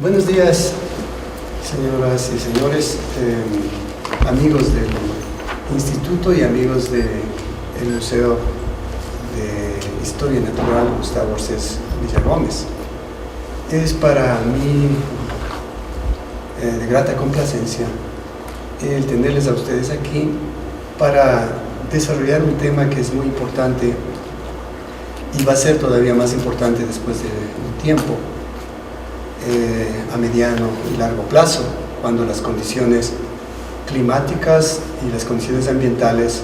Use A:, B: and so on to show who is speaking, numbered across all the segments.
A: Buenos días, señoras y señores, amigos del Instituto y amigos del Museo de Historia Natural Gustavo Orsés Villagómez. Es para mí de grata complacencia el tenerles a ustedes aquí para desarrollar un tema que es muy importante y va a ser todavía más importante después de un tiempo, a mediano y largo plazo, cuando las condiciones climáticas y las condiciones ambientales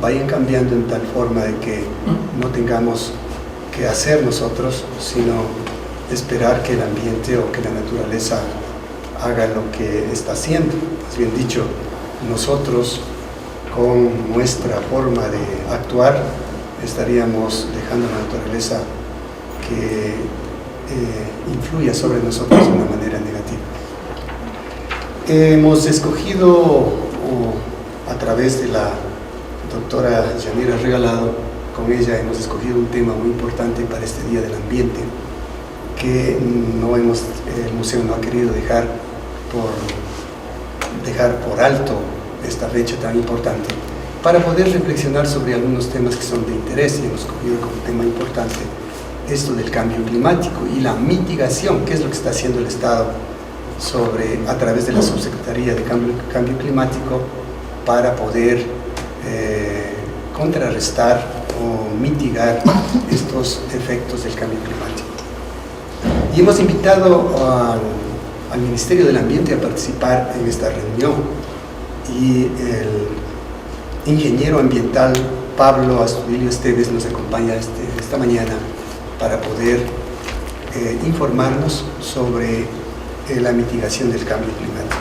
A: vayan cambiando en tal forma de que no tengamos que hacer nosotros, sino esperar que el ambiente o que la naturaleza haga lo que está haciendo. Más bien dicho, nosotros con nuestra forma de actuar estaríamos dejando a la naturaleza que influya sobre nosotros de una manera negativa. Hemos escogido, a través de la doctora Yanira Regalado, con ella hemos escogido un tema muy importante para este Día del Ambiente, que el museo no ha querido dejar por alto esta fecha tan importante, para poder reflexionar sobre algunos temas que son de interés, y hemos escogido como tema importante esto del cambio climático y la mitigación, que es lo que está haciendo el Estado a través de la Subsecretaría de Cambio Climático, para poder contrarrestar o mitigar estos efectos del cambio climático. Y hemos invitado al Ministerio del Ambiente a participar en esta reunión, y el ingeniero ambiental Pablo Astudillo Esteves nos acompaña esta mañana para poder informarnos sobre la mitigación del cambio climático.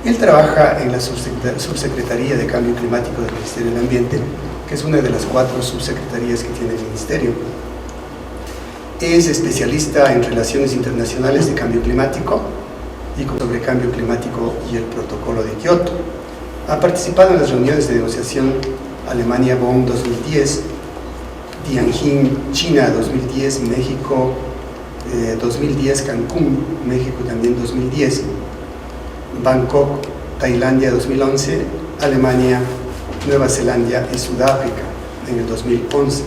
A: Él trabaja en la Subsecretaría de Cambio Climático del Ministerio del Ambiente, que es una de las 4 subsecretarías que tiene el Ministerio. Es especialista en relaciones internacionales de cambio climático y sobre cambio climático y el protocolo de Kioto. Ha participado en las reuniones de negociación Alemania-Bonn 2010, Tianjin, China 2010, México 2010, Cancún, México también 2010, Bangkok, Tailandia 2011, Alemania, Nueva Zelanda y Sudáfrica en el 2011.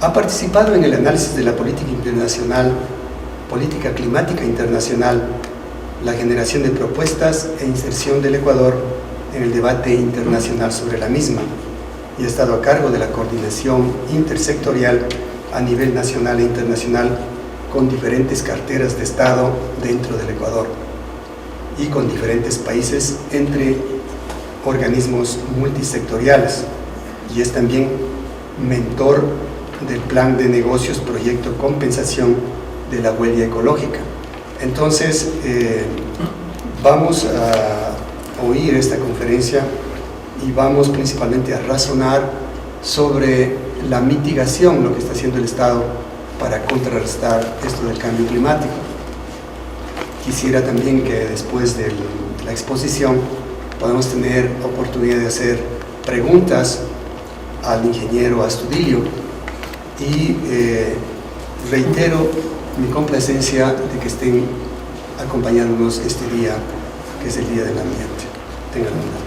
A: Ha participado en el análisis de la política internacional, política climática internacional, la generación de propuestas e inserción del Ecuador en el debate internacional sobre la misma, y ha estado a cargo de la coordinación intersectorial a nivel nacional e internacional con diferentes carteras de Estado dentro del Ecuador y con diferentes países entre organismos multisectoriales, y es también mentor del plan de negocios Proyecto Compensación de la Huella Ecológica. Entonces, vamos a oír esta conferencia y vamos principalmente a razonar sobre la mitigación, lo que está haciendo el Estado para contrarrestar esto del cambio climático. Quisiera también que después de la exposición podamos tener oportunidad de hacer preguntas al ingeniero Astudillo, y reitero mi complacencia de que estén acompañándonos este día, que es el Día del Ambiente. Tengan un aplauso.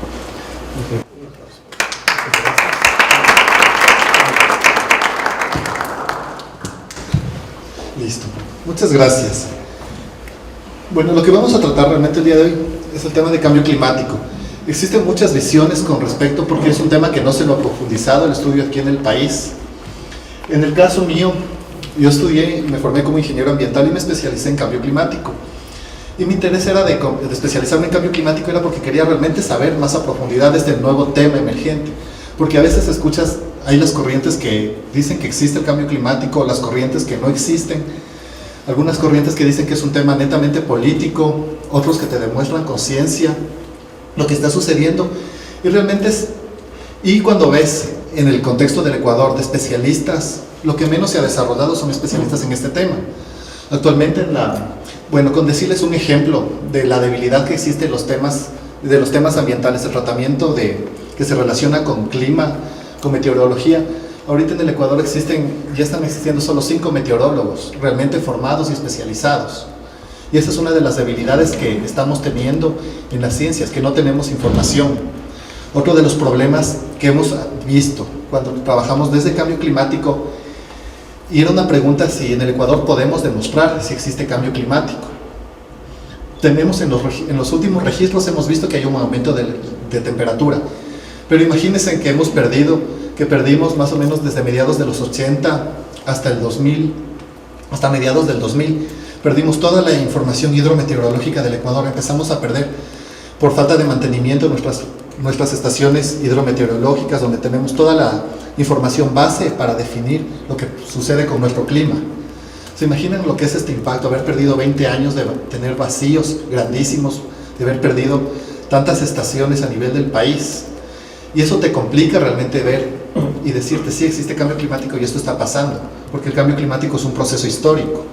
B: Listo. Muchas gracias. Bueno, lo que vamos a tratar realmente el día de hoy es el tema de cambio climático. Existen muchas visiones con respecto, porque es un tema que no se lo ha profundizado el estudio aquí en el país. En el caso mío, yo estudié, me formé como ingeniero ambiental y me especialicé en cambio climático. Y mi interés era de especializarme en cambio climático era porque quería realmente saber más a profundidad de este nuevo tema emergente. Porque a veces escuchas, hay las corrientes que dicen que existe el cambio climático, las corrientes que no existen. Algunas corrientes que dicen que es un tema netamente político, otros que te demuestran con ciencia lo que está sucediendo. Y realmente y cuando ves en el contexto del Ecuador de especialistas, lo que menos se ha desarrollado son especialistas en este tema. Actualmente, con decirles un ejemplo de la debilidad que existe en los temas ambientales, el tratamiento que se relaciona con clima, con meteorología, Ahorita en el Ecuador ya están existiendo solo 5 meteorólogos realmente formados y especializados. Y esa es una de las debilidades que estamos teniendo en las ciencias, que no tenemos información. Otro de los problemas que hemos visto cuando trabajamos desde cambio climático, y era una pregunta si en el Ecuador podemos demostrar si existe cambio climático. Tenemos en los últimos registros hemos visto que hay un aumento de temperatura, pero imagínense que perdimos más o menos desde mediados de los 80 hasta el 2000, hasta mediados del 2000, perdimos toda la información hidrometeorológica del Ecuador, empezamos a perder por falta de mantenimiento nuestras estaciones hidrometeorológicas, donde tenemos toda la información base para definir lo que sucede con nuestro clima. ¿Se imaginan lo que es este impacto? Haber perdido 20 años de tener vacíos grandísimos, de haber perdido tantas estaciones a nivel del país. Y eso te complica realmente ver y decirte, sí, existe cambio climático y esto está pasando, porque el cambio climático es un proceso histórico.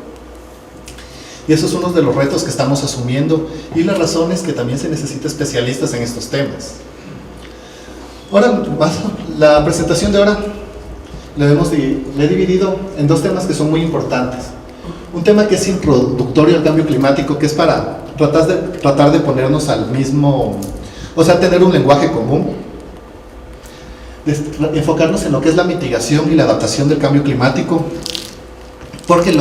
B: Y eso es uno de los retos que estamos asumiendo y las razones que también se necesita especialistas en estos temas. Ahora, la presentación de ahora le he dividido en 2 temas que son muy importantes. Un tema que es introductorio al cambio climático, que es para tratar de ponernos al mismo, o sea, tener un lenguaje común, enfocarnos en lo que es la mitigación y la adaptación del cambio climático, porque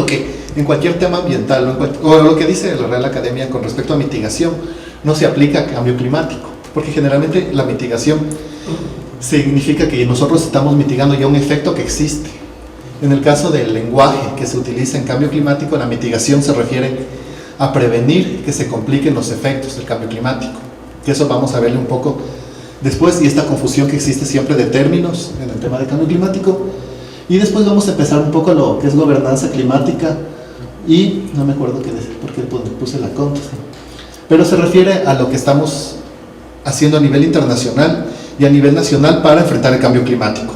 B: en cualquier tema ambiental, o lo que dice la Real Academia con respecto a mitigación, no se aplica a cambio climático, porque generalmente la mitigación significa que nosotros estamos mitigando ya un efecto que existe. En el caso del lenguaje que se utiliza en cambio climático, la mitigación se refiere a prevenir que se compliquen los efectos del cambio climático, que eso vamos a verle un poco después, y esta confusión que existe siempre de términos en el tema de cambio climático. Y después vamos a empezar un poco lo que es gobernanza climática, y no me acuerdo por qué puse la contra, pero se refiere a lo que estamos haciendo a nivel internacional y a nivel nacional para enfrentar el cambio climático.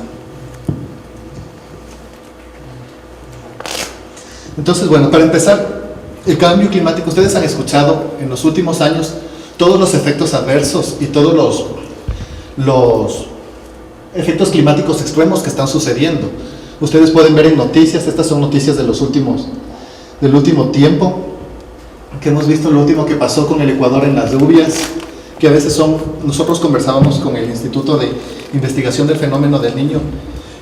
B: Entonces, bueno, para empezar, el cambio climático, ustedes han escuchado en los últimos años todos los efectos adversos y todos los efectos climáticos extremos que están sucediendo. Ustedes pueden ver en noticias, estas son noticias del último tiempo, que hemos visto lo último que pasó con el Ecuador en las lluvias, que a veces nosotros conversábamos con el Instituto de Investigación del Fenómeno del Niño,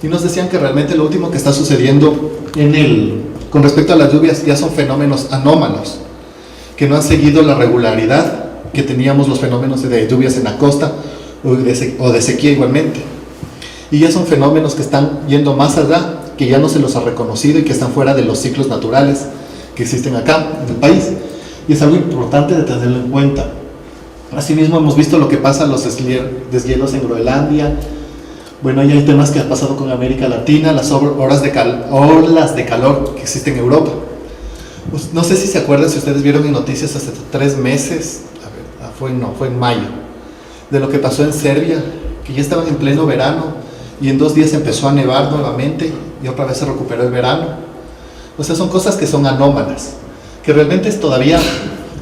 B: y nos decían que realmente lo último que está sucediendo con respecto a las lluvias ya son fenómenos anómalos, que no han seguido la regularidad que teníamos los fenómenos de lluvias en la costa o de sequía igualmente. Y ya son fenómenos que están yendo más allá, que ya no se los ha reconocido y que están fuera de los ciclos naturales que existen acá en el país. Y es algo importante de tenerlo en cuenta. Asimismo, hemos visto lo que pasa en los deshielos en Groenlandia. Bueno, ahí hay temas que han pasado con América Latina, las olas de calor que existen en Europa. Pues, no sé si se acuerdan, si ustedes vieron en noticias hace 3 meses, fue en mayo, de lo que pasó en Serbia, que ya estaban en pleno verano y en 2 días empezó a nevar nuevamente y otra vez se recuperó el verano. O sea, son cosas que son anómalas, que realmente todavía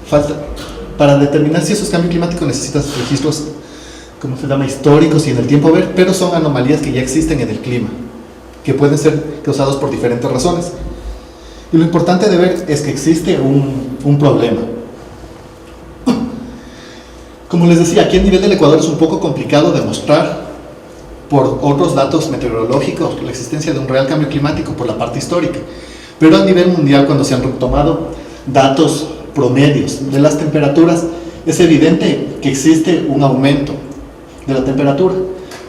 B: falta. Para determinar si esos cambios climáticos necesitan registros, como se llama, históricos y en el tiempo ver, pero son anomalías que ya existen en el clima, que pueden ser causados por diferentes razones. Y lo importante de ver es que existe un problema. Como les decía, aquí a nivel del Ecuador es un poco complicado demostrar por otros datos meteorológicos la existencia de un real cambio climático por la parte histórica, pero a nivel mundial, cuando se han tomado datos promedios de las temperaturas, es evidente que existe un aumento de la temperatura.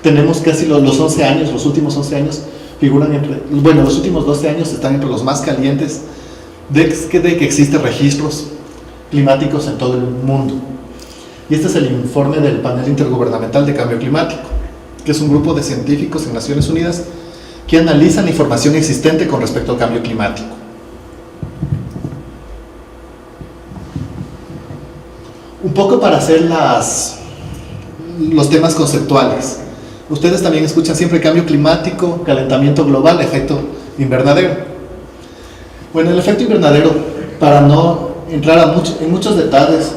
B: Tenemos casi los últimos 11 años figuran los últimos 12 años están entre los más calientes de que existen registros climáticos en todo el mundo. Y este es el informe del Panel Intergubernamental de Cambio Climático, que es un grupo de científicos en Naciones Unidas que analizan la información existente con respecto al cambio climático. Un poco para hacer los temas conceptuales. Ustedes también escuchan siempre cambio climático, calentamiento global, efecto invernadero. Bueno, el efecto invernadero, para no entrar en muchos detalles,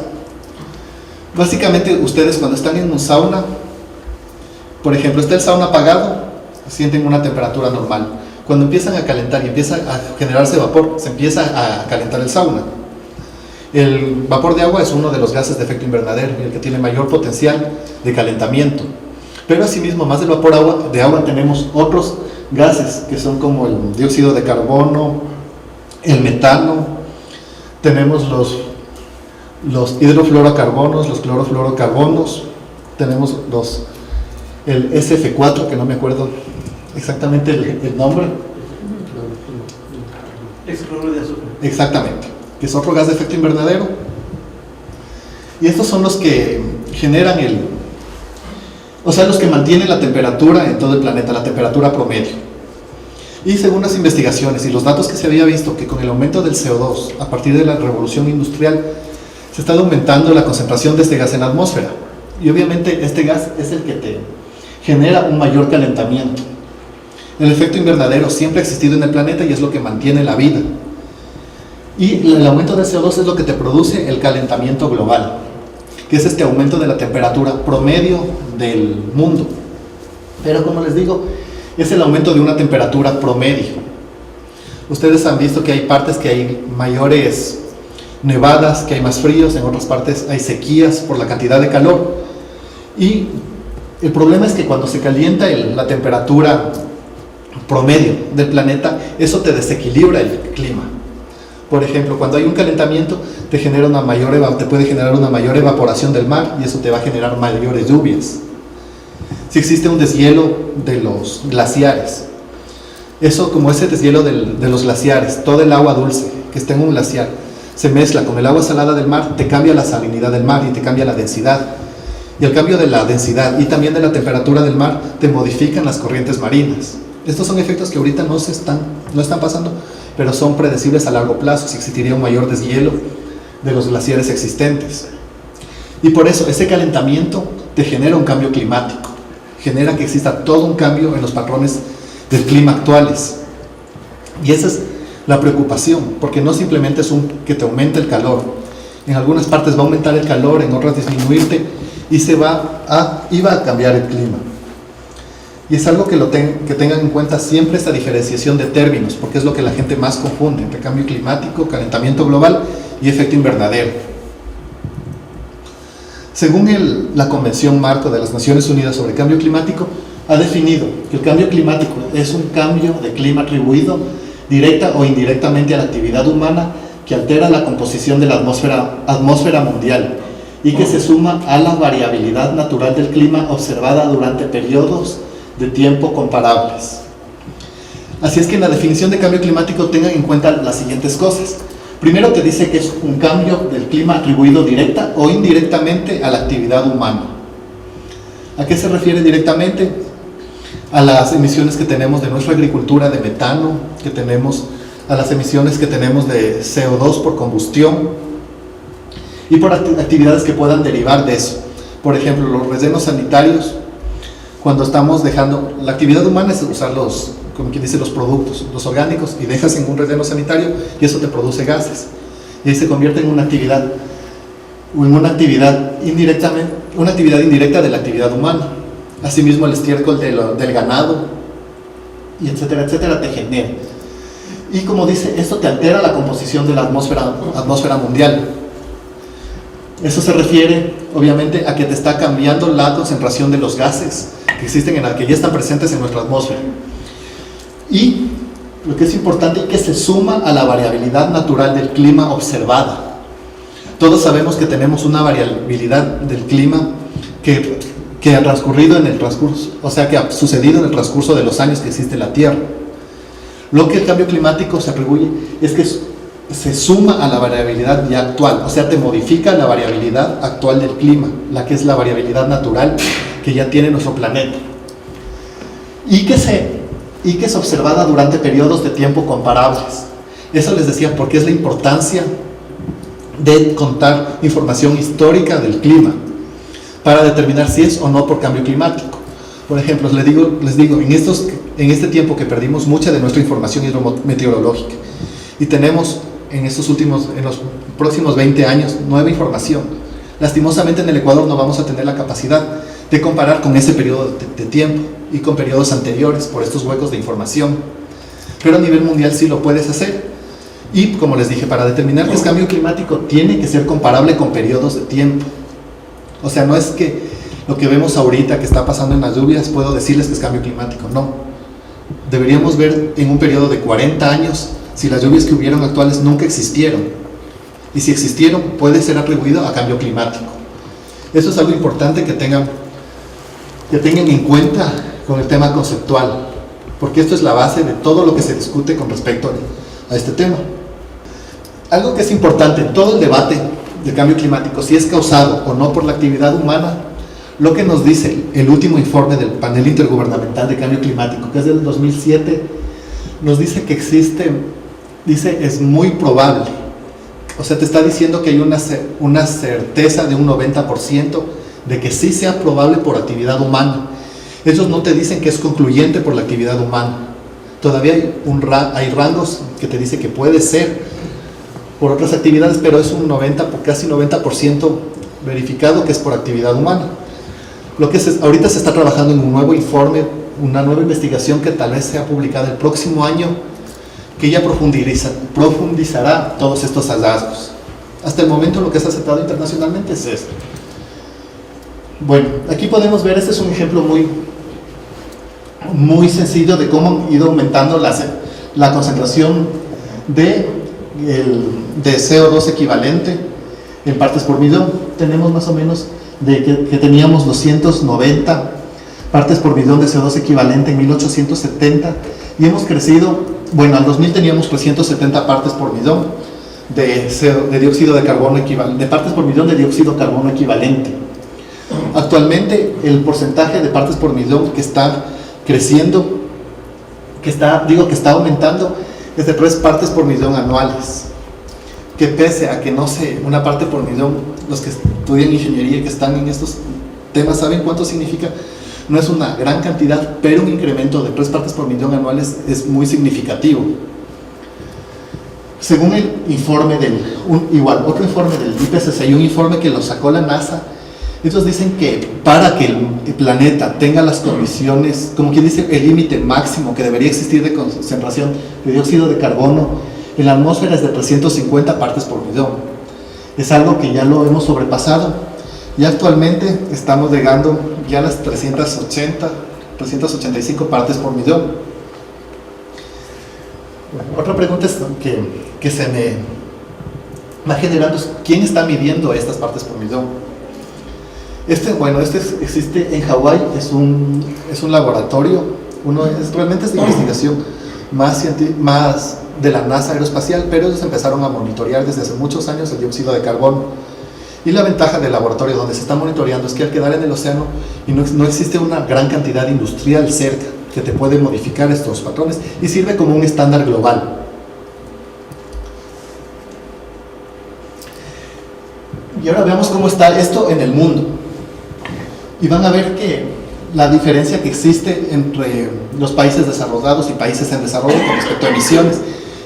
B: básicamente ustedes cuando están en un sauna, por ejemplo, está el sauna apagado sienten una temperatura normal. Cuando empiezan a calentar y empieza a generarse vapor, se empieza a calentar el sauna. El vapor de agua es uno de los gases de efecto invernadero y el que tiene mayor potencial de calentamiento. Pero asimismo, más del vapor de agua tenemos otros gases que son como el dióxido de carbono, el metano, tenemos los hidrofluorocarbonos, los clorofluorocarbonos, tenemos el SF4, que no me acuerdo exactamente el nombre.
C: Hexacloruro de azufre.
B: Exactamente, que es otro gas de efecto invernadero. Y estos son los que generan los que mantienen la temperatura en todo el planeta, la temperatura promedio. Y según las investigaciones y los datos que se había visto, que con el aumento del CO2 a partir de la revolución industrial se está aumentando la concentración de este gas en la atmósfera. Y obviamente este gas es el que te genera un mayor calentamiento. El efecto invernadero siempre ha existido en el planeta y es lo que mantiene la vida. Y el aumento del CO2 es lo que te produce el calentamiento global, que es este aumento de la temperatura promedio del mundo. Pero como les digo, es el aumento de una temperatura promedio. Ustedes han visto que hay partes que hay mayores nevadas, que hay más fríos, en otras partes hay sequías por la cantidad de calor. Y el problema es que cuando se calienta la temperatura promedio del planeta, eso te desequilibra el clima. Por ejemplo, cuando hay un calentamiento, te puede generar una mayor evaporación del mar y eso te va a generar mayores lluvias. Si existe un deshielo de los glaciares, eso, como ese deshielo de los glaciares, todo el agua dulce que está en un glaciar se mezcla con el agua salada del mar, te cambia la salinidad del mar y te cambia la densidad. Y el cambio de la densidad y también de la temperatura del mar te modifican las corrientes marinas. Estos son efectos que ahorita no están pasando, pero son predecibles a largo plazo si existiría un mayor deshielo de los glaciares existentes. Y por eso ese calentamiento te genera un cambio climático, genera que exista todo un cambio en los patrones del clima actuales. Y esa es la preocupación, porque no simplemente es que te aumente el calor. En algunas partes va a aumentar el calor, en otras disminuirte, y va a cambiar el clima. Y es algo que tengan en cuenta siempre, esta diferenciación de términos, porque es lo que la gente más confunde entre cambio climático, calentamiento global y efecto invernadero. Según la Convención Marco de las Naciones Unidas sobre Cambio Climático, ha definido que el cambio climático es un cambio de clima atribuido directa o indirectamente a la actividad humana que altera la composición de la atmósfera mundial y que se suma a la variabilidad natural del clima observada durante periodos de tiempo comparables. Así es que en la definición de cambio climático tengan en cuenta las siguientes cosas. Primero, te dice que es un cambio del clima atribuido directa o indirectamente a la actividad humana. ¿A qué se refiere directamente? A las emisiones que tenemos de nuestra agricultura de metano, a las emisiones que tenemos de CO2 por combustión y por actividades que puedan derivar de eso. Por ejemplo, los rellenos sanitarios, cuando estamos dejando, la actividad humana es usar los productos, los orgánicos, y dejas en un relleno sanitario y eso te produce gases. Y ahí se convierte en una actividad indirecta de la actividad humana. Asimismo, el estiércol del ganado, y etcétera, etcétera, te genera. Y como dice, esto te altera la composición de la atmósfera mundial. Eso se refiere, obviamente, a que te está cambiando la concentración de los gases que existen que ya están presentes en nuestra atmósfera. Y lo que es importante es que se suma a la variabilidad natural del clima observada. Todos sabemos que tenemos una variabilidad del clima que ha transcurrido que ha sucedido en el transcurso de los años que existe la Tierra. Lo que el cambio climático se atribuye es que se suma a la variabilidad ya actual, o sea, te modifica la variabilidad actual del clima, la que es la variabilidad natural que ya tiene nuestro planeta. Y que es observada durante periodos de tiempo comparables. Eso les decía porque es la importancia de contar información histórica del clima para determinar si es o no por cambio climático. Por ejemplo, les digo, en este tiempo que perdimos mucha de nuestra información hidrometeorológica y tenemos en los próximos 20 años nueva información. Lastimosamente en el Ecuador no vamos a tener la capacidad de comparar con ese periodo de tiempo y con periodos anteriores por estos huecos de información. Pero a nivel mundial sí lo puedes hacer. Y como les dije, para determinar qué es cambio climático tiene que ser comparable con periodos de tiempo. O sea, no es que lo que vemos ahorita que está pasando en las lluvias puedo decirles que es cambio climático, no. Deberíamos ver en un periodo de 40 años si las lluvias que hubieron actuales nunca existieron. Y si existieron, puede ser atribuido a cambio climático. Eso es algo importante que tengan en cuenta con el tema conceptual, porque esto es la base de todo lo que se discute con respecto a este tema. Algo que es importante en todo el debate del cambio climático, si es causado o no por la actividad humana, lo que nos dice el último informe del Panel Intergubernamental de Cambio Climático, que es del 2007, nos dice que existe, dice, es muy probable. O sea, te está diciendo que hay una certeza de un 90% de que sí sea probable por actividad humana. Ellos no te dicen que es concluyente por la actividad humana. Todavía hay rangos que te dicen que puede ser por otras actividades, pero es un casi 90% verificado que es por actividad humana. Ahorita se está trabajando en un nuevo informe, una nueva investigación que tal vez sea publicada el próximo año, que ya profundizará todos estos hallazgos. Hasta el momento lo que es aceptado internacionalmente es esto. Bueno, aquí podemos ver, este es un ejemplo muy sencillo de cómo ha ido aumentando la concentración de CO2 equivalente en partes por millón. Tenemos más o menos que teníamos 290 partes por millón de CO2 equivalente en 1870 y hemos crecido, bueno, al 2000 teníamos 370 partes por millón de dióxido de carbono equivalente, de partes por millón de dióxido de carbono equivalente. Actualmente el porcentaje de partes por millón que está creciendo, que está aumentando, es de 3 partes por millón anuales, que pese a que no sé, una parte por millón, los que estudian ingeniería y que están en estos temas saben cuánto significa, no es una gran cantidad, pero un incremento de 3 partes por millón anuales es muy significativo. Según el informe otro informe del IPCC y un informe que lo sacó la NASA, ellos dicen que para que el planeta tenga las condiciones, como quien dice, el límite máximo que debería existir de concentración de dióxido de carbono en la atmósfera es de 350 partes por millón. Es algo que ya lo hemos sobrepasado y actualmente estamos llegando ya a las 385 partes por millón. Bueno, otra pregunta que se me va generando es ¿quién está midiendo estas partes por millón? Existe en Hawái, es un laboratorio, realmente es de investigación más de la NASA aeroespacial, pero ellos empezaron a monitorear desde hace muchos años el dióxido de carbono. Y la ventaja del laboratorio donde se está monitoreando es que al quedar en el océano y no existe una gran cantidad industrial cerca que te puede modificar estos patrones y sirve como un estándar global. Y ahora veamos cómo está esto en el mundo. Y van a ver que la diferencia que existe entre los países desarrollados y países en desarrollo con respecto a emisiones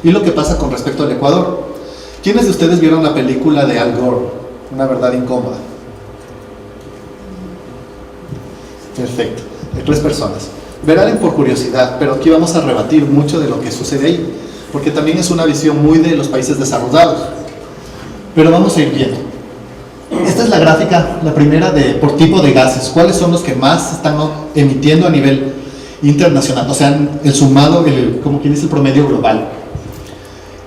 B: y lo que pasa con respecto al Ecuador. ¿Quiénes de ustedes vieron la película de Al Gore, Una verdad incómoda? Perfecto, hay 3 personas. Verán por curiosidad, pero aquí vamos a rebatir mucho de lo que sucede ahí, porque también es una visión muy de los países desarrollados. Pero vamos a ir viendo. Esta es la gráfica, la primera por tipo de gases. ¿Cuáles son los que más están emitiendo a nivel internacional? O sea, el sumado, como quien dice, el promedio global.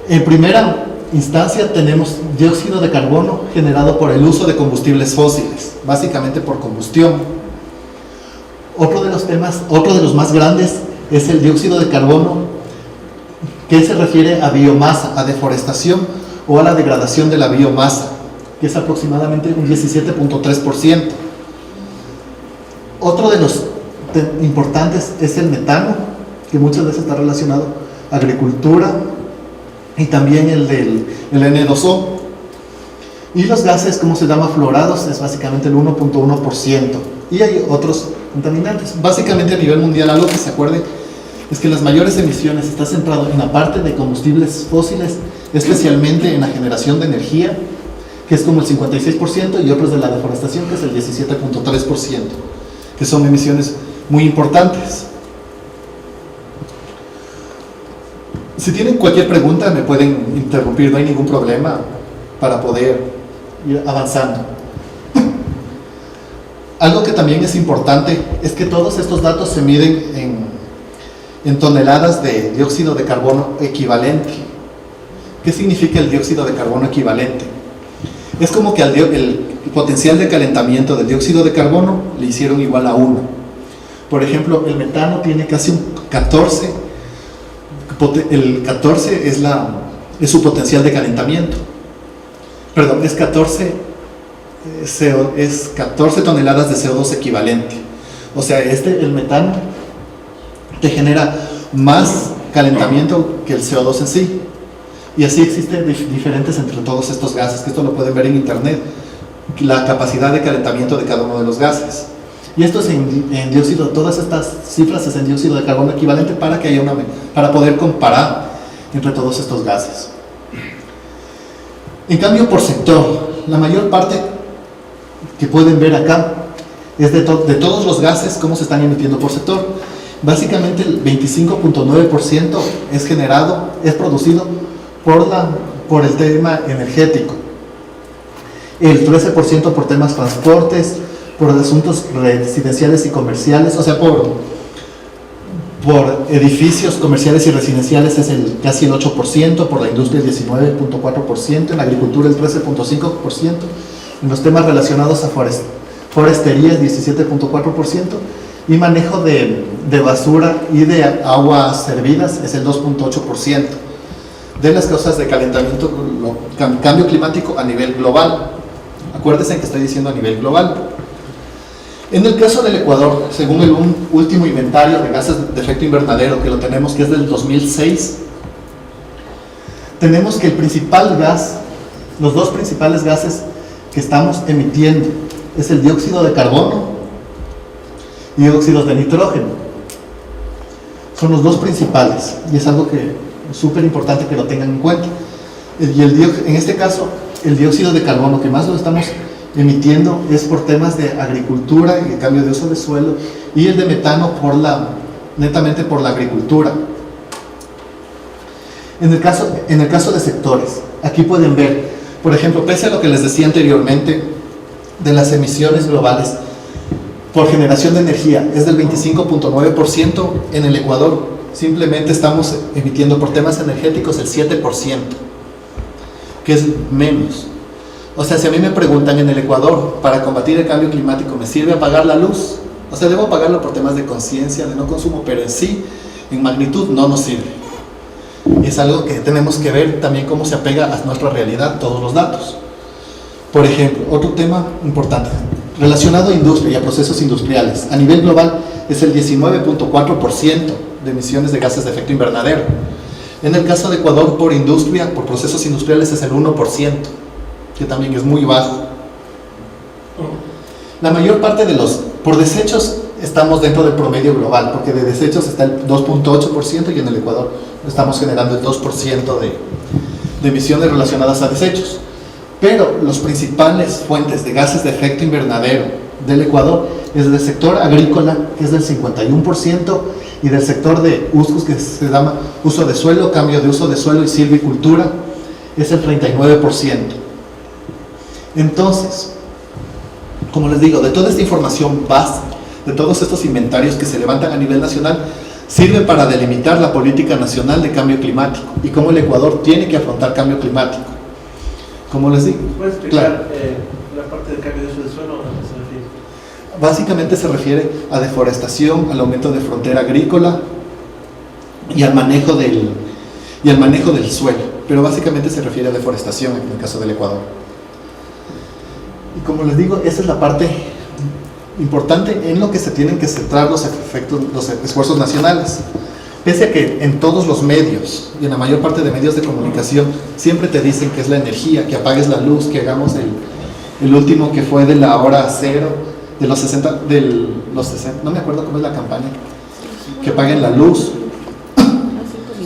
B: En primera instancia tenemos dióxido de carbono generado por el uso de combustibles fósiles, básicamente por combustión. Otro de los más grandes es el dióxido de carbono que se refiere a biomasa, a deforestación o a la degradación de la biomasa, que es aproximadamente un 17.3%. Otro de los importantes es el metano, que muchas veces está relacionado a agricultura, y también el N2O. Y los gases, como se llama, fluorados, es básicamente el 1.1%. Y hay otros contaminantes. Básicamente a nivel mundial, algo que se acuerde es que las mayores emisiones está centrado en la parte de combustibles fósiles, especialmente en la generación de energía, que es como el 56%, y otros de la deforestación, que es el 17.3%, que son emisiones muy importantes. Si tienen cualquier pregunta, me pueden interrumpir, no hay ningún problema para poder ir avanzando. Algo que también es importante es que todos estos datos se miden en toneladas de dióxido de carbono equivalente. ¿Qué significa el dióxido de carbono equivalente? Es como que el potencial de calentamiento del dióxido de carbono le hicieron igual a 1. Por ejemplo, el metano tiene casi un 14. El 14 es su potencial de calentamiento. Perdón, es 14 toneladas de CO2 equivalente. O sea, el metano te genera más calentamiento que el CO2 en sí. Y así existen diferentes entre todos estos gases, que esto lo pueden ver en internet, la capacidad de calentamiento de cada uno de los gases. Y esto es en dióxido, todas estas cifras es en dióxido de carbono equivalente para que haya para poder comparar entre todos estos gases. En cambio, por sector, la mayor parte que pueden ver acá es de todos los gases, cómo se están emitiendo por sector. Básicamente el 25.9% es producido por el tema energético, el 13% por temas transportes, por asuntos residenciales y comerciales, o sea, por edificios comerciales y residenciales es casi el 8%, por la industria el 19.4%, en la agricultura el 13.5%, en los temas relacionados a forestería el 17.4%, y manejo de basura y de aguas servidas es el 2.8%. De las causas de calentamiento, cambio climático a nivel global. Acuérdense que estoy diciendo a nivel global. En el caso del Ecuador, según el último inventario de gases de efecto invernadero, que lo tenemos, que es del 2006, tenemos que los dos principales gases que estamos emitiendo es el dióxido de carbono y óxidos de nitrógeno. Son los dos principales, y es algo que es súper importante que lo tengan en cuenta. Y en este caso, el dióxido de carbono que más lo estamos emitiendo es por temas de agricultura y el cambio de uso de suelo, y el de metano netamente por la agricultura. En el caso de sectores, aquí pueden ver, por ejemplo, pese a lo que les decía anteriormente de las emisiones globales por generación de energía, es del 25.9%, en el Ecuador simplemente estamos emitiendo por temas energéticos el 7%, que es menos. O sea, si a mí me preguntan en el Ecuador, para combatir el cambio climático, ¿me sirve apagar la luz? O sea, debo apagarlo por temas de conciencia, de no consumo, pero en sí, en magnitud, no nos sirve. Es algo que tenemos que ver también cómo se apega a nuestra realidad todos los datos. Por ejemplo, otro tema importante, relacionado a industria y a procesos industriales. A nivel global es el 19.4% de emisiones de gases de efecto invernadero. En el caso de Ecuador, por industria, por procesos industriales, es el 1%, que también es muy bajo. La mayor parte por desechos estamos dentro del promedio global, porque de desechos está el 2.8% y en el Ecuador estamos generando el 2% de emisiones relacionadas a desechos. Pero los principales fuentes de gases de efecto invernadero del Ecuador es del sector agrícola, que es del 51%, y del sector de usos que se llama uso de suelo, cambio de uso de suelo y silvicultura, es el 39%. Entonces, como les digo, de toda esta información base, de todos estos inventarios que se levantan a nivel nacional, sirve para delimitar la política nacional de cambio climático y cómo el Ecuador tiene que afrontar cambio climático. Como les digo,
C: ¿puedes explicar la parte del cambio de uso de suelo? ¿A qué se refiere?
B: Básicamente se refiere a deforestación, al aumento de frontera agrícola y al manejo del suelo, pero básicamente se refiere a deforestación en el caso del Ecuador. Y como les digo, esa es la parte importante en lo que se tienen que centrar los esfuerzos nacionales. Pese a que en todos los medios y en la mayor parte de medios de comunicación siempre te dicen que es la energía, que apagues la luz, que hagamos el último que fue de la hora cero, de los 60, no me acuerdo cómo es la campaña, que apaguen la luz.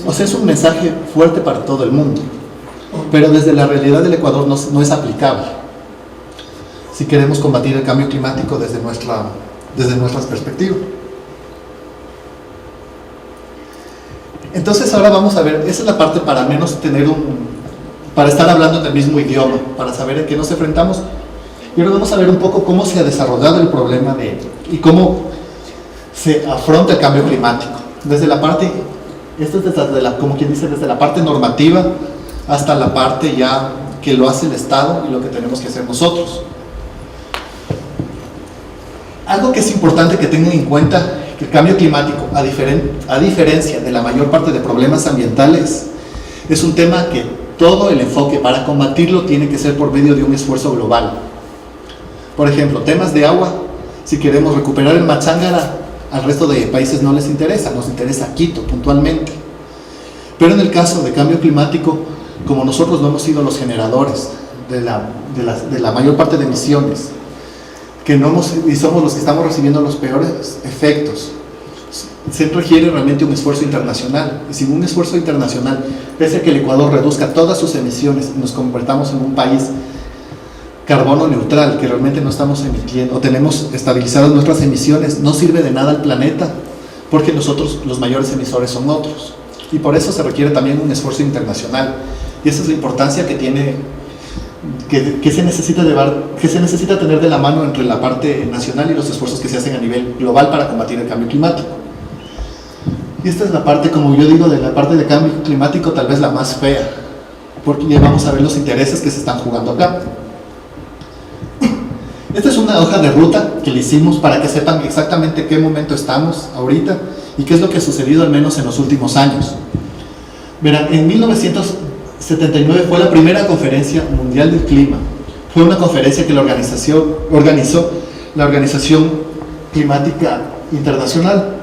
B: O sea, es un mensaje fuerte para todo el mundo. pero desde la realidad del Ecuador no es aplicable si queremos combatir el cambio climático desde nuestras perspectivas. Entonces ahora vamos a ver, esa es la parte para al menos para estar hablando en el mismo idioma, para saber en qué nos enfrentamos. Y ahora vamos a ver un poco cómo se ha desarrollado el problema y cómo se afronta el cambio climático. Desde la parte, esto es como quien dice, desde la parte normativa hasta la parte ya que lo hace el Estado y lo que tenemos que hacer nosotros. Algo que es importante que tengan en cuenta, que el cambio climático, a diferencia de la mayor parte de problemas ambientales, es un tema que todo el enfoque para combatirlo tiene que ser por medio de un esfuerzo global. Por ejemplo, temas de agua, si queremos recuperar el Machángara, al resto de países no les interesa, nos interesa Quito puntualmente. Pero en el caso de cambio climático, como nosotros no hemos sido los generadores de la mayor parte de emisiones, y somos los que estamos recibiendo los peores efectos, se requiere realmente un esfuerzo internacional. Y sin un esfuerzo internacional, pese a que el Ecuador reduzca todas sus emisiones y nos convertamos en un país carbono neutral, que realmente no estamos emitiendo o tenemos estabilizadas nuestras emisiones, no sirve de nada al planeta, porque nosotros los mayores emisores son otros, y por eso se requiere también un esfuerzo internacional. Y esa es la importancia que tiene, que se necesita tener de la mano entre la parte nacional y los esfuerzos que se hacen a nivel global para combatir el cambio climático. Y esta es la parte, como yo digo, de la parte de cambio climático tal vez la más fea, porque ya vamos a ver los intereses que se están jugando acá. Esta es una hoja de ruta que le hicimos para que sepan exactamente qué momento estamos ahorita y qué es lo que ha sucedido al menos en los últimos años. Verán, en 1979 fue la primera conferencia mundial del clima. Fue una conferencia que organizó la Organización Climática Internacional.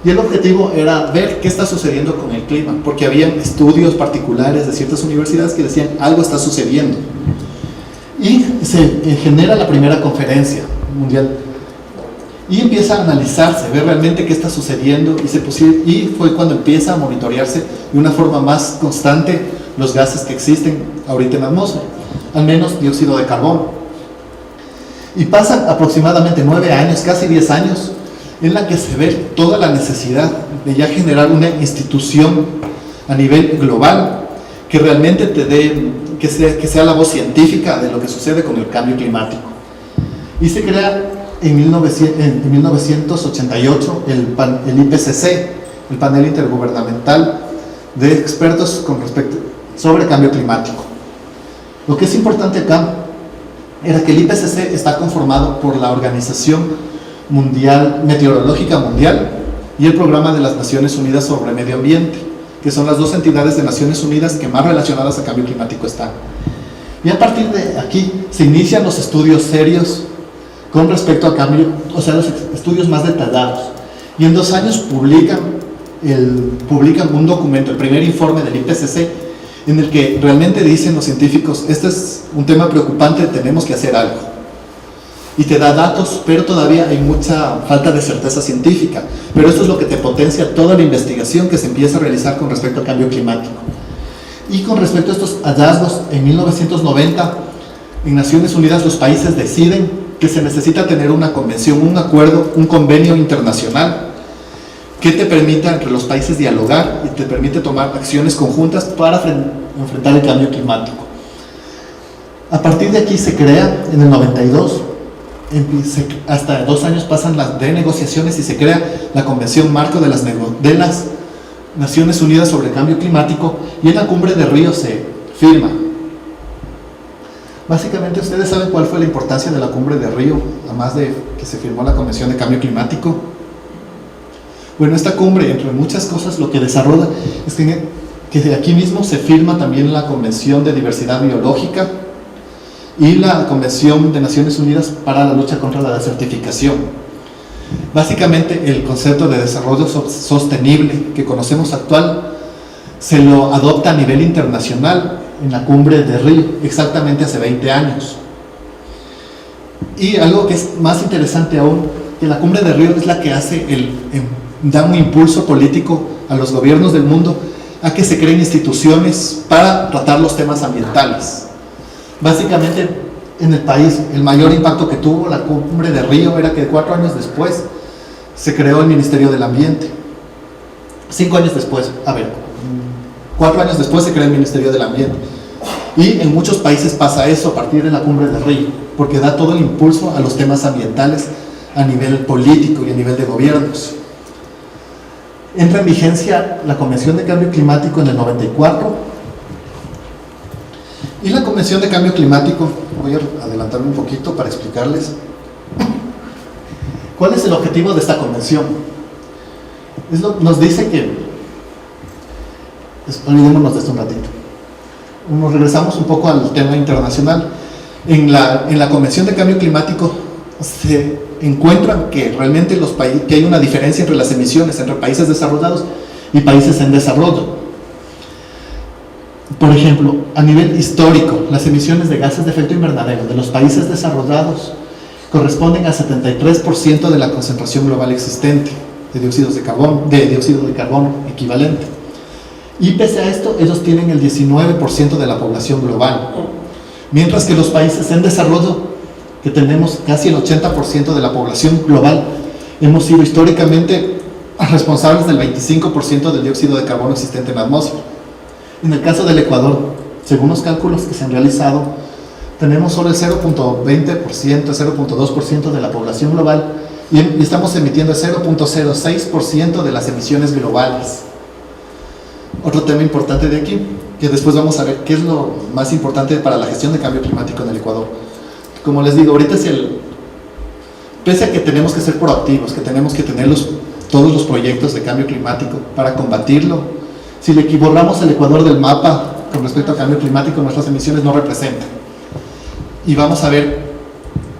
B: Y el objetivo era ver qué está sucediendo con el clima, porque había estudios particulares de ciertas universidades que decían algo está sucediendo. Y se genera la primera conferencia mundial y empieza a analizarse, ver realmente qué está sucediendo y fue cuando empieza a monitorearse de una forma más constante los gases que existen ahorita en la atmósfera, al menos dióxido de carbono. Y pasan aproximadamente 9 años, casi 10 años, en la que se ve toda la necesidad de ya generar una institución a nivel global que realmente que sea la voz científica de lo que sucede con el cambio climático. Y se crea en 1988 el IPCC, el Panel Intergubernamental de Expertos sobre Cambio Climático. Lo que es importante acá era que el IPCC está conformado por la Organización Meteorológica Mundial y el Programa de las Naciones Unidas sobre Medio Ambiente, que son las dos entidades de Naciones Unidas que más relacionadas al cambio climático están. Y a partir de aquí se inician los estudios serios con respecto al cambio, o sea, los estudios más detallados. Y en 2 años publican un documento, el primer informe del IPCC, en el que realmente dicen los científicos, este es un tema preocupante, tenemos que hacer algo. Y te da datos, pero todavía hay mucha falta de certeza científica. Pero esto es lo que te potencia toda la investigación que se empieza a realizar con respecto al cambio climático. Y con respecto a estos hallazgos, en 1990, en Naciones Unidas los países deciden que se necesita tener una convención, un acuerdo, un convenio internacional que te permita entre los países dialogar y te permite tomar acciones conjuntas para enfrentar el cambio climático. A partir de aquí se crea, en el 92, hasta 2 años pasan las negociaciones y se crea la Convención Marco de las Naciones Unidas sobre el Cambio Climático, y en la Cumbre de Río se firma. Básicamente, ¿ustedes saben cuál fue la importancia de la Cumbre de Río, además de que se firmó la Convención de Cambio Climático? Bueno, esta cumbre, entre muchas cosas, lo que desarrolla es que de aquí mismo se firma también la Convención de Diversidad Biológica y la Convención de Naciones Unidas para la lucha contra la desertificación. Básicamente, el concepto de desarrollo sostenible que conocemos actual se lo adopta a nivel internacional en la Cumbre de Río, exactamente hace 20 años. Y algo que es más interesante aún, que la Cumbre de Río es la que da un impulso político a los gobiernos del mundo a que se creen instituciones para tratar los temas ambientales. Básicamente, en el país, el mayor impacto que tuvo la cumbre de Río era que 4 años después se creó el Ministerio del Ambiente. 5 años después, 4 años después se creó el Ministerio del Ambiente. Y en muchos países pasa eso a partir de la cumbre de Río, porque da todo el impulso a los temas ambientales a nivel político y a nivel de gobiernos. Entra en vigencia la Convención de Cambio Climático en el 94, y la Convención de Cambio Climático, voy a adelantarme un poquito para explicarles cuál es el objetivo de esta convención. Nos dice que, olvidémonos de esto un ratito, nos regresamos un poco al tema internacional. En la Convención de Cambio Climático se encuentran que realmente que hay una diferencia entre las emisiones entre países desarrollados y países en desarrollo. Por ejemplo, a nivel histórico, las emisiones de gases de efecto invernadero de los países desarrollados corresponden al 73% de la concentración global existente de dióxido de carbono equivalente. Y pese a esto, ellos tienen el 19% de la población global. Mientras que los países en desarrollo, que tenemos casi el 80% de la población global, hemos sido históricamente responsables del 25% del dióxido de carbono existente en la atmósfera. En el caso del Ecuador, según los cálculos que se han realizado, tenemos solo el 0.20%, 0.2% de la población global y estamos emitiendo el 0.06% de las emisiones globales. Otro tema importante de aquí, que después vamos a ver qué es lo más importante para la gestión de cambio climático en el Ecuador. Como les digo, ahorita pese a que tenemos que ser proactivos, que tenemos que tener todos los proyectos de cambio climático para combatirlo, si le borramos el Ecuador del mapa con respecto al cambio climático, nuestras emisiones no representan. Y vamos a ver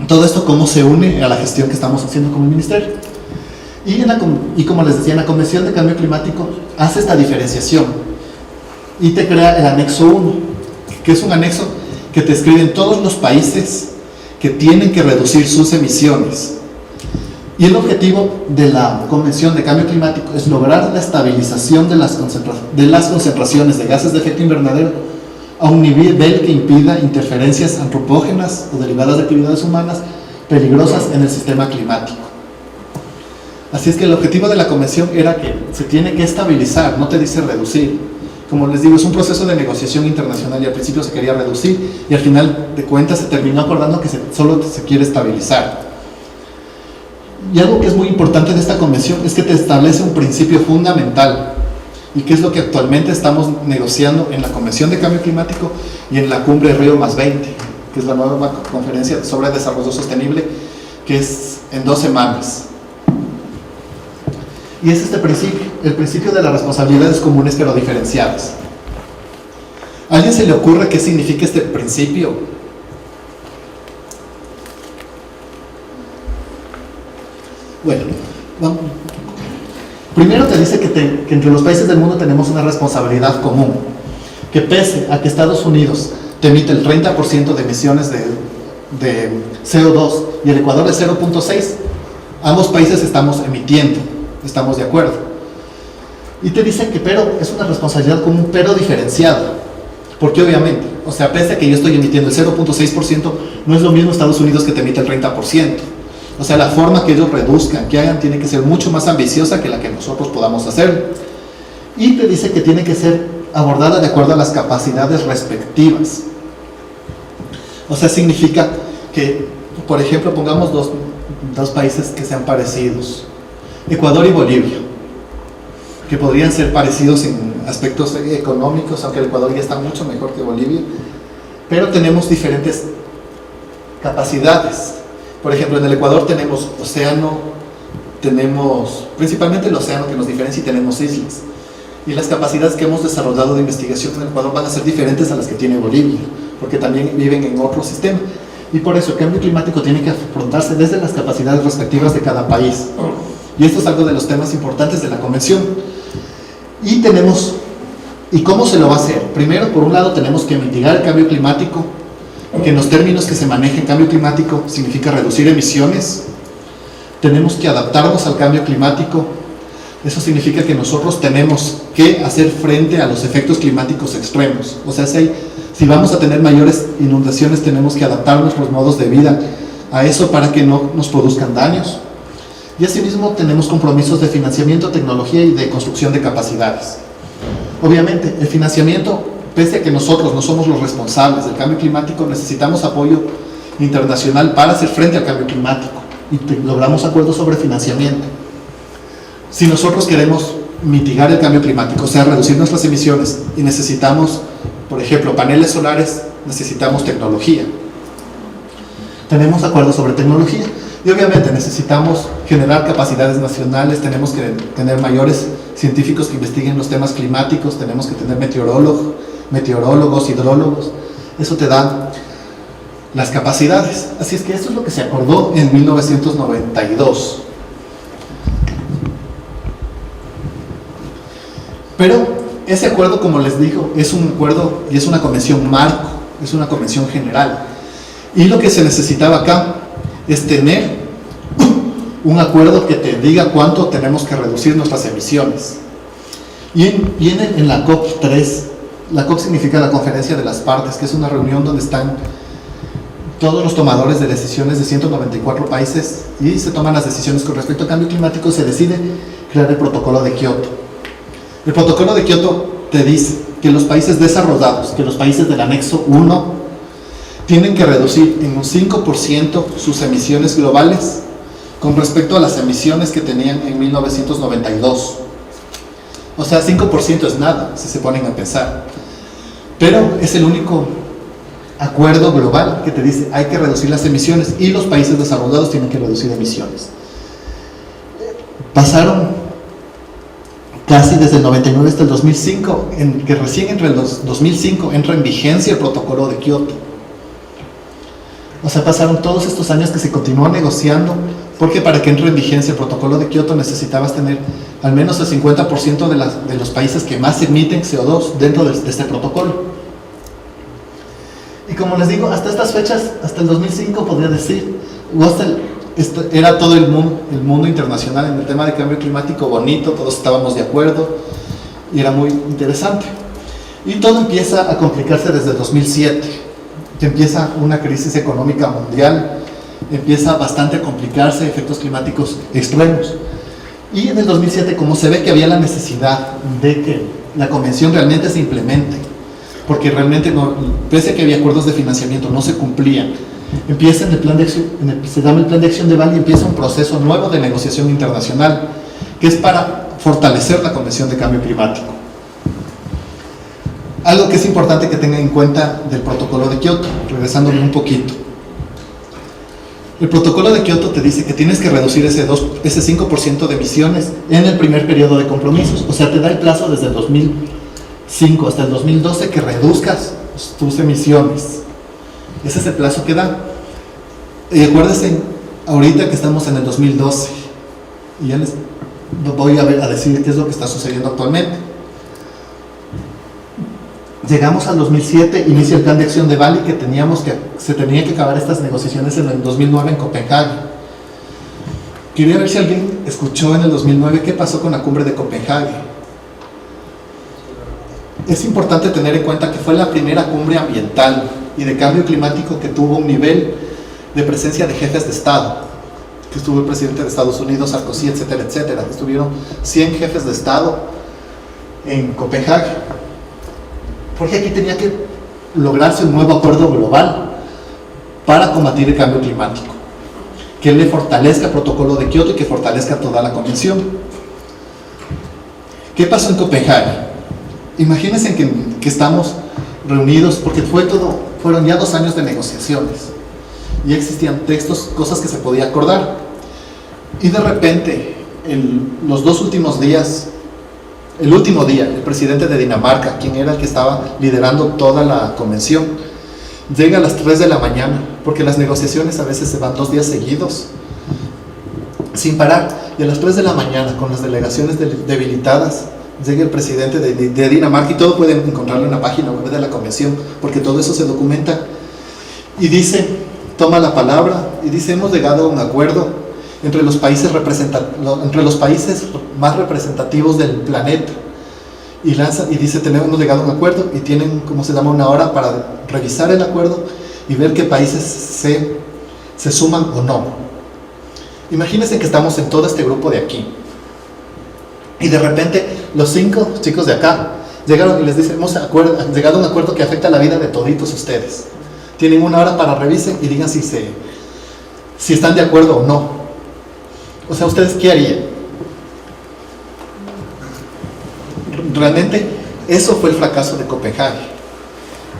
B: todo esto cómo se une a la gestión que estamos haciendo como ministerio. Y como les decía, en la Convención de Cambio Climático hace esta diferenciación y te crea el anexo 1, que es un anexo que te escriben todos los países que tienen que reducir sus emisiones. Y el objetivo de la Convención de Cambio Climático es lograr la estabilización de las concentraciones de gases de efecto invernadero a un nivel que impida interferencias antropógenas o derivadas de actividades humanas peligrosas en el sistema climático. Así es que el objetivo de la convención era que se tiene que estabilizar, no te dice reducir. Como les digo, es un proceso de negociación internacional y al principio se quería reducir y al final de cuentas se terminó acordando que solo se quiere estabilizar. Y algo que es muy importante de esta convención es que te establece un principio fundamental y que es lo que actualmente estamos negociando en la Convención de Cambio Climático y en la Cumbre Río +20, que es la nueva conferencia sobre desarrollo sostenible, que es en 2 semanas. Y es este principio, el principio de las responsabilidades comunes pero diferenciadas. ¿A alguien se le ocurre qué significa este principio? Bueno, vamos. Primero te dice que entre los países del mundo tenemos una responsabilidad común, que pese a que Estados Unidos te emite el 30% de emisiones de CO2 y el Ecuador es 0.6, ambos países estamos emitiendo. Estamos de acuerdo. Y te dicen que pero es una responsabilidad común pero diferenciada, porque obviamente, o sea, pese a que yo estoy emitiendo el 0.6%, no es lo mismo Estados Unidos que te emite el 30%. O sea, la forma que ellos reduzcan, que hagan, tiene que ser mucho más ambiciosa que la que nosotros podamos hacer. Y te dice que tiene que ser abordada de acuerdo a las capacidades respectivas. O sea, significa que, por ejemplo, pongamos dos países que sean parecidos, Ecuador y Bolivia, que podrían ser parecidos en aspectos económicos, aunque el Ecuador ya está mucho mejor que Bolivia, pero tenemos diferentes capacidades. Por ejemplo, en el Ecuador tenemos océano, tenemos principalmente el océano que nos diferencia y tenemos islas. Y las capacidades que hemos desarrollado de investigación en el Ecuador van a ser diferentes a las que tiene Bolivia, porque también viven en otro sistema. Y por eso el cambio climático tiene que afrontarse desde las capacidades respectivas de cada país. Y esto es algo de los temas importantes de la convención. ¿Y cómo se lo va a hacer? Primero, por un lado, tenemos que mitigar el cambio climático, que en los términos que se maneja el cambio climático significa reducir emisiones. Tenemos que adaptarnos al cambio climático. Eso significa que nosotros tenemos que hacer frente a los efectos climáticos extremos. O sea, si vamos a tener mayores inundaciones, tenemos que adaptar nuestros modos de vida a eso para que no nos produzcan daños. Y asimismo tenemos compromisos de financiamiento, tecnología y de construcción de capacidades. Obviamente, el financiamiento, pese a que nosotros no somos los responsables del cambio climático, necesitamos apoyo internacional para hacer frente al cambio climático y logramos acuerdos sobre financiamiento. Si nosotros queremos mitigar el cambio climático, o sea, reducir nuestras emisiones, y necesitamos, por ejemplo, paneles solares, necesitamos tecnología. Tenemos acuerdos sobre tecnología y obviamente necesitamos generar capacidades nacionales, tenemos que tener mayores científicos que investiguen los temas climáticos, tenemos que tener meteorólogos, hidrólogos. Eso te da las capacidades. Así es que esto es lo que se acordó en 1992. Pero ese acuerdo, como les digo, es un acuerdo y es una convención marco, es una convención general. Y lo que se necesitaba acá es tener un acuerdo que te diga cuánto tenemos que reducir nuestras emisiones. Y viene en la COP3. La COP significa la Conferencia de las Partes, que es una reunión donde están todos los tomadores de decisiones de 194 países y se toman las decisiones con respecto al cambio climático. Se decide crear el protocolo de Kioto. El protocolo de Kioto te dice que los países desarrollados, que los países del anexo 1, tienen que reducir en un 5% sus emisiones globales con respecto a las emisiones que tenían en 1992. O sea, 5% es nada, si se ponen a pensar. Pero es el único acuerdo global que te dice hay que reducir las emisiones y los países desarrollados tienen que reducir emisiones. Pasaron casi desde el 99 hasta el 2005, en que recién entre el 2005 entra en vigencia el protocolo de Kioto. O sea, pasaron todos estos años que se continuó negociando, porque para que entre en vigencia el protocolo de Kioto necesitabas tener al menos el 50% de los países que más emiten CO2 dentro de este protocolo. Y como les digo, hasta estas fechas, hasta el 2005 podría decir, era todo el mundo internacional en el tema de cambio climático bonito, todos estábamos de acuerdo y era muy interesante. Y todo empieza a complicarse desde el 2007, que empieza una crisis económica mundial, empieza bastante a complicarse, efectos climáticos extremos. Y en el 2007, como se ve que había la necesidad de que la convención realmente se implemente, porque realmente pese a que había acuerdos de financiamiento, no se cumplían, empieza se llama el Plan de Acción de Bali y empieza un proceso nuevo de negociación internacional que es para fortalecer la Convención de Cambio Climático. Algo que es importante que tengan en cuenta del protocolo de Kioto, regresándome un poquito. El protocolo de Kioto te dice que tienes que reducir ese 5% de emisiones en el primer periodo de compromisos, o sea, te da el plazo desde el 2005 hasta el 2012 que reduzcas tus emisiones. Ese es el plazo que da. Y acuérdense, ahorita que estamos en el 2012, y ya les voy a decir qué es lo que está sucediendo actualmente. Llegamos al 2007, inicia el Plan de Acción de Bali, que se tenía que acabar estas negociaciones en el 2009 en Copenhague. Quería ver si alguien escuchó en el 2009 qué pasó con la cumbre de Copenhague. Es importante tener en cuenta que fue la primera cumbre ambiental y de cambio climático que tuvo un nivel de presencia de jefes de Estado, que estuvo el presidente de Estados Unidos, Sarkozy, etcétera, etcétera. Estuvieron 100 jefes de Estado en Copenhague, porque aquí tenía que lograrse un nuevo acuerdo global para combatir el cambio climático, que le fortalezca el protocolo de Kioto y que fortalezca toda la convención. ¿Qué pasó en Copenhague? Imagínense que estamos reunidos, porque fueron ya 2 años de negociaciones, ya existían textos, cosas que se podía acordar, y de repente, los 2 últimos días, el último día, el presidente de Dinamarca, quien era el que estaba liderando toda la convención, llega a las 3 de la mañana, porque las negociaciones a veces se van 2 días seguidos, sin parar, y a las 3 de la mañana, con las delegaciones debilitadas, llega el presidente de Dinamarca, y todo pueden encontrarlo en la página web de la convención, porque todo eso se documenta, y dice, toma la palabra, y dice, hemos llegado a un acuerdo, entre los países más representativos del planeta. Y dice, hemos llegado a un acuerdo y tienen, ¿cómo se llama?, una hora para revisar el acuerdo y ver qué países se suman o no. Imagínense que estamos en todo este grupo de aquí. Y de repente los 5 chicos de acá llegaron y les dicen, hemos llegado a un acuerdo que afecta la vida de toditos ustedes. Tienen una hora para revisen y digan si están de acuerdo o no. O sea, ¿ustedes qué harían? Realmente, eso fue el fracaso de Copenhague,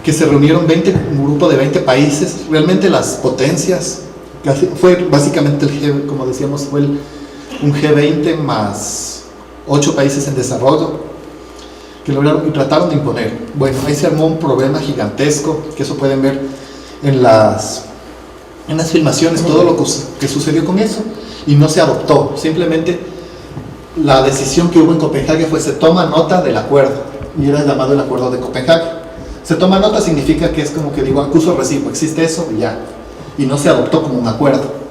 B: que se reunieron un grupo de 20 países, realmente las potencias, fue básicamente como decíamos, fue un G20 más 8 países en desarrollo, que lograron y trataron de imponer. Bueno, ahí se armó un problema gigantesco, que eso pueden ver en las filmaciones, todo lo que sucedió con eso, y no se adoptó. Simplemente la decisión que hubo en Copenhague fue: se toma nota del acuerdo, y era llamado el acuerdo de Copenhague. Se toma nota significa que es como que digo, acuso recibo, existe eso y ya, y no se adoptó como un acuerdo.